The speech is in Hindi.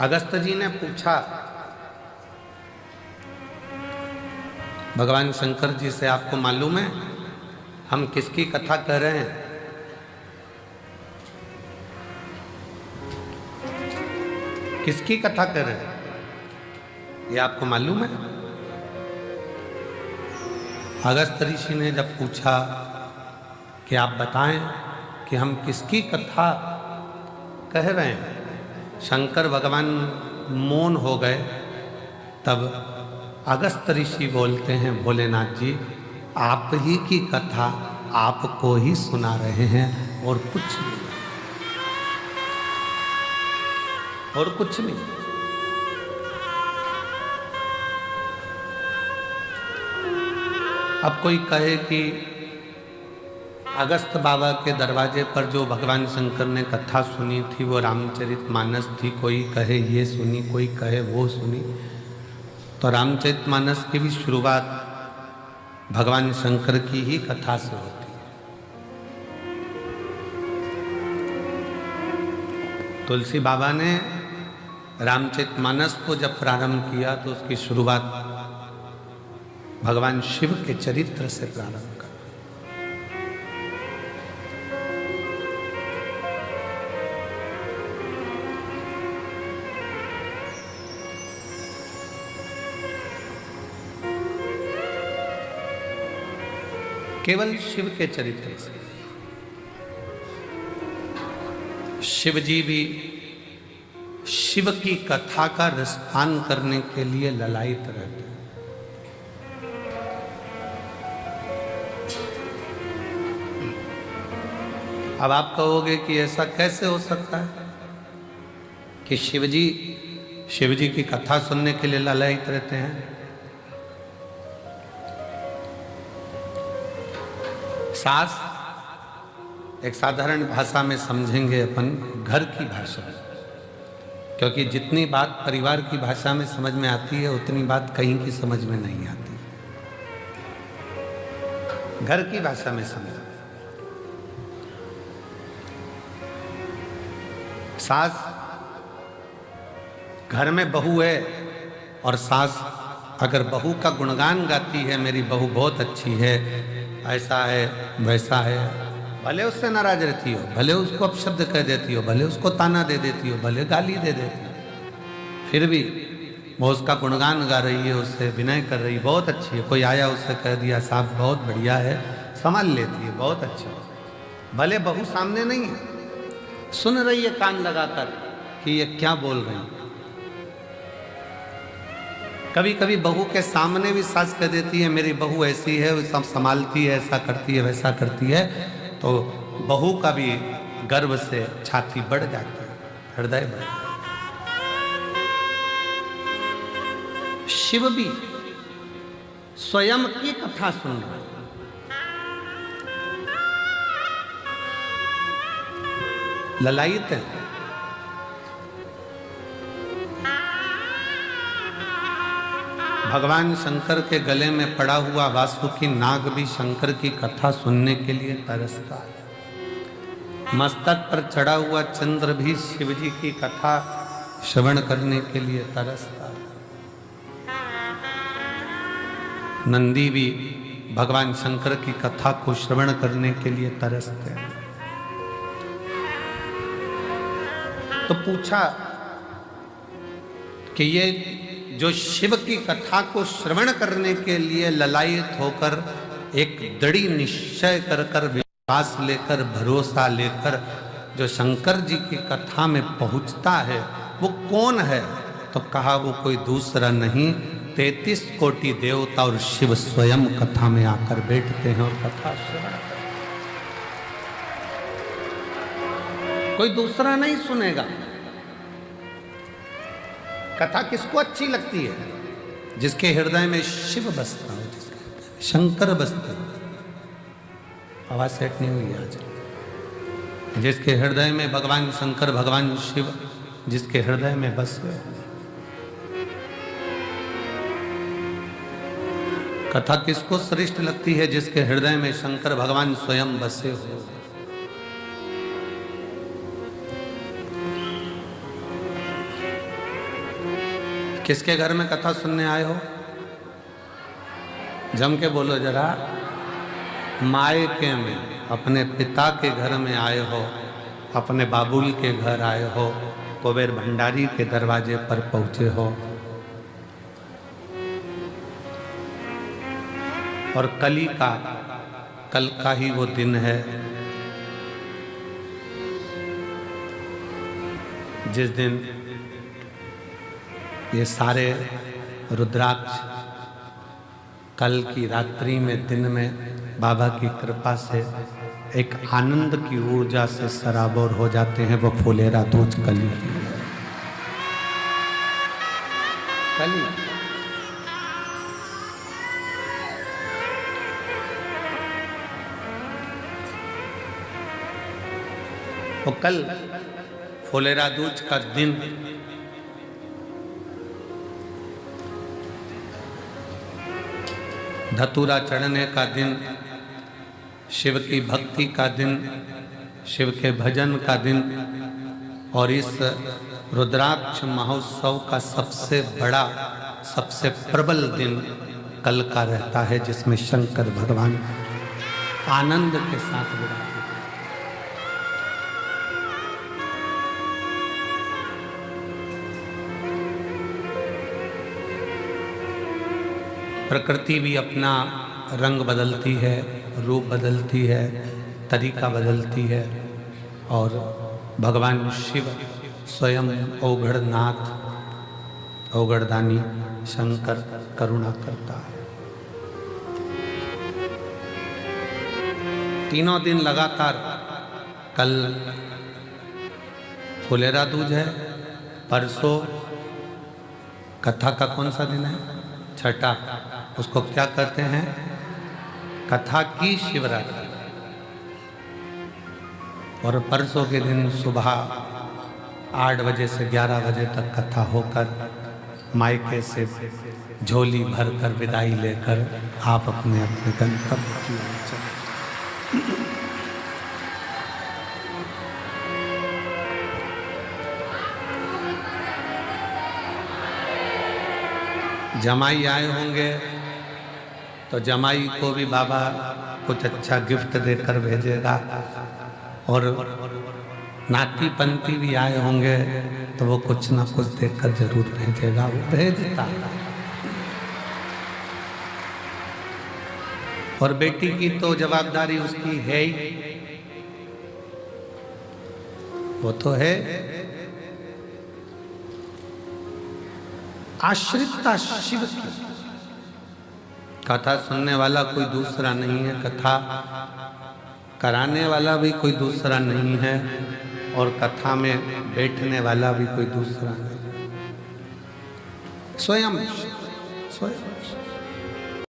अगस्त जी ने पूछा भगवान शंकर जी से, आपको मालूम है हम किसकी कथा कर रहे हैं? किसकी कथा कर रहे हैं ये आपको मालूम है? अगस्त ऋषि ने जब पूछा कि आप बताएं कि हम किसकी कथा कह रहे हैं, शंकर भगवान मौन हो गए। तब अगस्त ऋषि बोलते हैं, भोलेनाथ जी आप ही की कथा आपको ही सुना रहे हैं और कुछ नहीं, और कुछ नहीं। अब कोई कहे कि अगस्त बाबा के दरवाजे पर जो भगवान शंकर ने कथा सुनी थी वो रामचरितमानस थी, कोई कहे ये सुनी, कोई कहे वो सुनी। तो रामचरितमानस की भी शुरुआत भगवान शंकर की ही कथा से होती है। तुलसी बाबा ने रामचरितमानस को जब प्रारंभ किया तो उसकी शुरुआत भगवान शिव के चरित्र से प्रारंभ कर। केवल शिव के चरित्र से। शिव जी भी शिव की कथा का रसपान करने के लिए ललायित रहते हैं। अब आप कहोगे कि ऐसा कैसे हो सकता है कि शिव जी की कथा सुनने के लिए ललायित रहते हैं? सास एक साधारण भाषा में समझेंगे अपन, घर की भाषा, क्योंकि जितनी बात परिवार की भाषा में समझ में आती है उतनी बात कहीं की समझ में नहीं आती। घर की भाषा में समझ। सास घर में बहू है और सास अगर बहू का गुणगान गाती है, मेरी बहू बहुत अच्छी है, ऐसा है वैसा है, भले उससे नाराज रहती हो, भले उसको अपशब्द कह देती हो, भले उसको ताना दे देती हो, भले गाली दे देती हो, फिर भी वो उसका गुणगान गा रही है, उससे विनय कर रही है, बहुत अच्छी है। कोई आया उससे कह दिया साहब बहुत बढ़िया है, संभाल लेती है, बहुत अच्छा है। भले बहू सामने नहीं है, सुन रही है कान लगाकर कि ये क्या बोल रही है। कभी कभी बहू के सामने भी सास कह देती है मेरी बहू ऐसी है, वो सब संभालती है, ऐसा करती है वैसा करती है, तो बहू का भी गर्व से छाती बढ़ जाती है, हृदय बढ़ जाता है। शिव भी स्वयं की कथा सुन रहे हैं। ललायित है। भगवान शंकर के गले में पड़ा हुआ वासुकी नाग भी शंकर की कथा सुनने के लिए तरसता है। मस्तक पर चढ़ा हुआ चंद्र भी शिव जी की कथा श्रवण करने के लिए तरसता है। नंदी भी भगवान शंकर की कथा को श्रवण करने के लिए तरसते हैं। तो पूछा कि ये जो शिव की कथा को श्रवण करने के लिए ललायित होकर एक दृढ़ निश्चय कर विश्वास लेकर भरोसा लेकर जो शंकर जी की कथा में पहुंचता है वो कौन है? तो कहा वो कोई दूसरा नहीं, 33 कोटि देवता और शिव स्वयं कथा में आकर बैठते हैं और कथा श्रवण करते हैं। कोई दूसरा नहीं सुनेगा। कथा किसको अच्छी लगती है? जिसके हृदय में शिव बसता हो, जिसके हृदय में शंकर बसते हो। आवाज सेट नहीं हुई आज। जिसके हृदय में भगवान शंकर भगवान शिव जिसके हृदय में बस गए। कथा किसको श्रेष्ठ लगती है? जिसके हृदय में शंकर भगवान स्वयं बसे हो। किसके घर में कथा सुनने आए हो? जम के बोलो जरा। मायके में, अपने पिता के घर में आए हो, अपने बाबुल के घर आए हो, कुबेर भंडारी के दरवाजे पर पहुंचे हो। और कल का ही वो दिन है जिस दिन ये सारे रुद्राक्ष कल की रात्रि में, दिन में बाबा की कृपा से एक आनंद की ऊर्जा से सराबोर हो जाते हैं। वो फुलेरा दूज कली की है। कली वो कल फुलेरा दूज का दिन धतूरा चढ़ने का दिन, शिव की भक्ति का दिन, शिव के भजन का दिन, और इस रुद्राक्ष महोत्सव का सबसे बड़ा, सबसे प्रबल दिन कल का रहता है, जिसमें शंकर भगवान आनंद के साथ विराजमान। प्रकृति भी अपना रंग बदलती है, रूप बदलती है, तरीका बदलती है, और भगवान शिव स्वयं औघड़नाथ, औघड़दानी शंकर करुणा करता है। तीनों दिन लगातार, कल फुलेरा दूज है, परसों कथा का कौन सा दिन है? छठा। उसको क्या कहते हैं? कथा की शिवरात्रि। और परसों के दिन सुबह 8 बजे से 11 बजे तक कथा होकर मायके से झोली भरकर विदाई लेकर आप अपने अपने गंतव्य की ओर चलें। जमाई आए होंगे तो जमाई को भी बाबा कुछ अच्छा गिफ्ट देकर भेजेगा, और नाती पंती भी आए होंगे तो वो कुछ ना कुछ देकर जरूर भेजेगा, वो भेजता। और बेटी की तो जवाबदारी उसकी है ही, वो तो है आश्रितता शिव की। कथा सुनने वाला कोई दूसरा नहीं है, कथा कराने वाला भी कोई दूसरा नहीं है, और कथा में बैठने वाला भी कोई दूसरा नहीं, स्वयं स्वयं।